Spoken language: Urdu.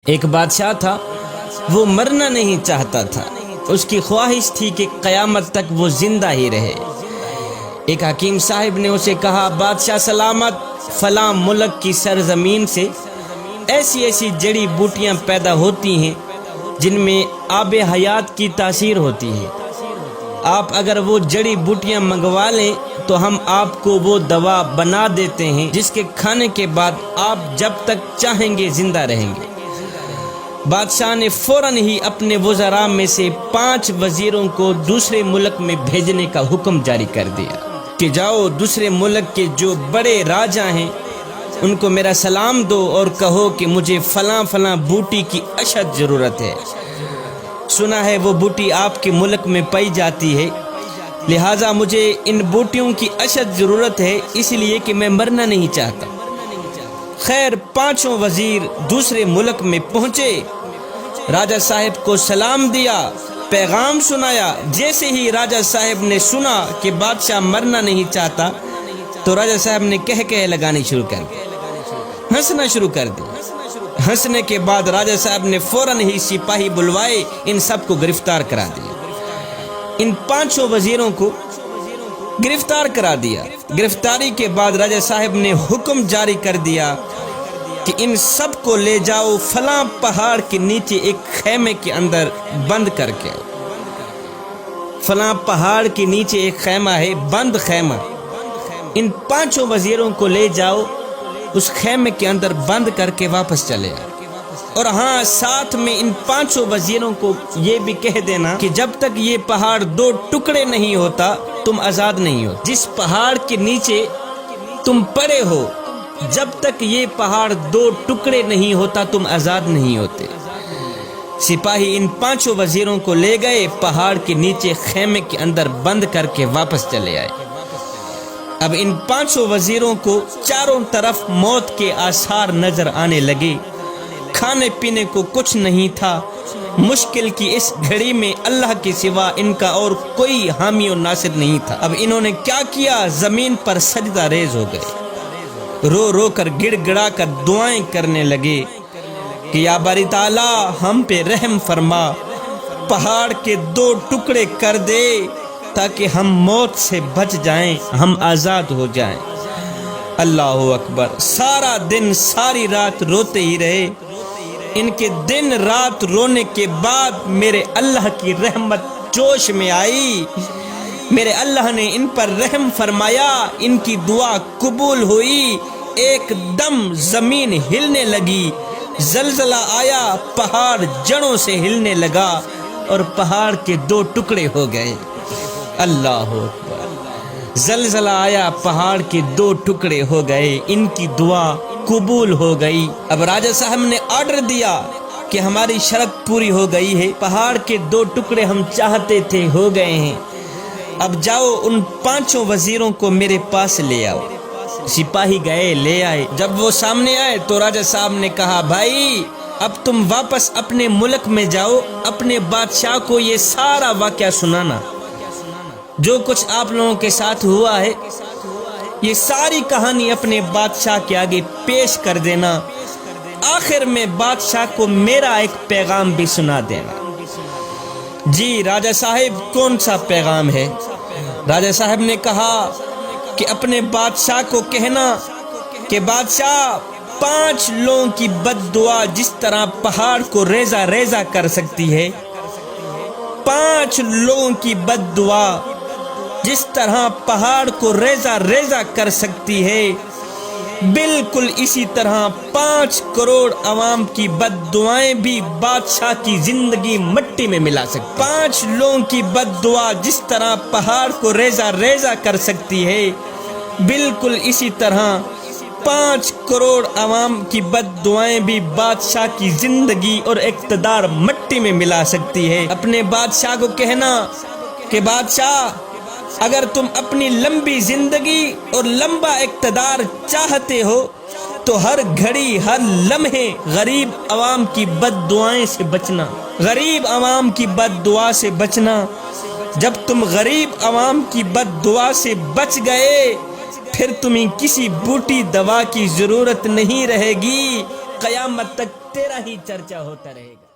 ایک بادشاہ تھا، وہ مرنا نہیں چاہتا تھا، اس کی خواہش تھی کہ قیامت تک وہ زندہ ہی رہے۔ ایک حکیم صاحب نے اسے کہا، بادشاہ سلامت، فلاں ملک کی سرزمین سے ایسی ایسی جڑی بوٹیاں پیدا ہوتی ہیں جن میں آب حیات کی تاثیر ہوتی ہے، آپ اگر وہ جڑی بوٹیاں منگوا لیں تو ہم آپ کو وہ دوا بنا دیتے ہیں جس کے کھانے کے بعد آپ جب تک چاہیں گے زندہ رہیں گے۔ بادشاہ نے فوراً ہی اپنے وزراء میں سے 5 وزیروں کو دوسرے ملک میں بھیجنے کا حکم جاری کر دیا کہ جاؤ دوسرے ملک کے جو بڑے راجا ہیں ان کو میرا سلام دو اور کہو کہ مجھے فلاں فلاں بوٹی کی اشد ضرورت ہے، سنا ہے وہ بوٹی آپ کے ملک میں پائی جاتی ہے، لہٰذا مجھے ان بوٹیوں کی اشد ضرورت ہے، اس لیے کہ میں مرنا نہیں چاہتا۔ خیر 5 وزیر دوسرے ملک میں پہنچے، راجہ صاحب کو سلام دیا، پیغام سنایا۔ جیسے ہی راجہ صاحب نے سنا کہ بادشاہ مرنا نہیں چاہتا تو راجہ صاحب نے کہہ لگانی شروع کر دی، ہنسنا شروع کر دی۔ ہنسنے کے بعد راجہ صاحب نے فوراً ہی سپاہی بلوائے، ان سب کو گرفتار کرا دیا۔ ان 5 وزیروں کو گرفتار کرا دیا۔ گرفتاری کے بعد راجہ صاحب نے حکم جاری کر دیا کہ ان سب کو لے جاؤ فلاں پہاڑ کے نیچے ایک خیمے کے اندر بند کر کے۔ فلاں پہاڑ کے نیچے ایک خیمہ ہے، بند خیمہ، ان 5 وزیروں کو لے جاؤ، اس خیمے کے اندر بند کر کے واپس چلے آئے۔ اور ہاں ساتھ میں ان 5 وزیروں کو یہ بھی کہہ دینا کہ جب تک یہ پہاڑ 2 ٹکڑے نہیں ہوتا تم آزاد نہیں ہو۔ جس پہاڑ کے نیچے تم پڑے ہو جب تک یہ پہاڑ 2 ٹکڑے نہیں ہوتا تم آزاد نہیں ہوتے۔ سپاہی ان 5 وزیروں کو لے گئے، پہاڑ کے نیچے خیمے کے اندر بند کر کے واپس چلے آئے۔ اب ان 5 وزیروں کو چاروں طرف موت کے آثار نظر آنے لگے، کھانے پینے کو کچھ نہیں تھا۔ مشکل کی اس گھڑی میں اللہ کے سوا ان کا اور کوئی حامی و ناصر نہیں تھا۔ اب انہوں نے کیا کیا، زمین پر سجدہ ریز ہو گئے، رو رو کر گڑ گڑا کر دعائیں کرنے لگے کہ یا باری تعالیٰ ہم پہ رحم فرما، پہاڑ کے 2 ٹکڑے کر دے تاکہ ہم موت سے بچ جائیں، ہم آزاد ہو جائیں۔ اللہ اکبر۔ سارا دن ساری رات روتے ہی رہے۔ ان کے دن رات رونے کے بعد میرے اللہ کی رحمت جوش میں آئی، میرے اللہ نے ان پر رحم فرمایا، ان کی دعا قبول ہوئی۔ ایک دم زمین ہلنے لگی، زلزلہ آیا، پہاڑ جڑوں سے ہلنے لگا اور پہاڑ کے 2 ٹکڑے ہو گئے۔ اللہ اکبر۔ زلزلہ آیا، پہاڑ کے 2 ٹکڑے ہو گئے، ان کی دعا قبول ہو گئی۔ اب راجہ صاحب نے آرڈر دیا کہ ہماری شرط پوری ہو گئی ہے، پہاڑ کے 2 ٹکڑے ہم چاہتے تھے ہو گئے ہیں، اب جاؤ ان 5 وزیروں کو میرے پاس لے آؤ۔ سپاہی گئے، لے آئے۔ جب وہ سامنے آئے تو راجہ صاحب نے کہا، بھائی اب تم واپس اپنے ملک میں جاؤ، اپنے بادشاہ کو یہ سارا واقعہ سنانا، جو کچھ آپ لوگوں کے ساتھ ہوا ہے یہ ساری کہانی اپنے بادشاہ کے آگے پیش کر دینا، آخر میں بادشاہ کو میرا ایک پیغام بھی سنا دینا۔ جی راجہ صاحب کون سا پیغام ہے؟ راجہ صاحب نے کہا کہ اپنے بادشاہ کو کہنا کہ بادشاہ 5 لوگوں کی بد دعا جس طرح پہاڑ کو ریزہ ریزہ کر سکتی ہے، 5 لوگوں کی بد دعا جس طرح پہاڑ کو ریزہ ریزہ کر سکتی ہے، بالکل اسی طرح 5 کروڑ عوام کی بد دعائیں بھی بادشاہ کی زندگی مٹی میں ملا سکتی۔ 5 لوگوں کی بد دعا جس طرح پہاڑ کو ریزہ ریزہ کر سکتی ہے، بالکل اسی طرح 5 کروڑ عوام کی بد دعائیں بھی بادشاہ کی زندگی اور اقتدار مٹی میں ملا سکتی ہے۔ اپنے بادشاہ کو کہنا کہ بادشاہ اگر تم اپنی لمبی زندگی اور لمبا اقتدار چاہتے ہو تو ہر گھڑی ہر لمحے غریب عوام کی بد دعائیں سے بچنا، غریب عوام کی بد دعا سے بچنا۔ جب تم غریب عوام کی بد دعا سے بچ گئے پھر تمہیں کسی بوٹی دوا کی ضرورت نہیں رہے گی، قیامت تک تیرا ہی چرچا ہوتا رہے گا۔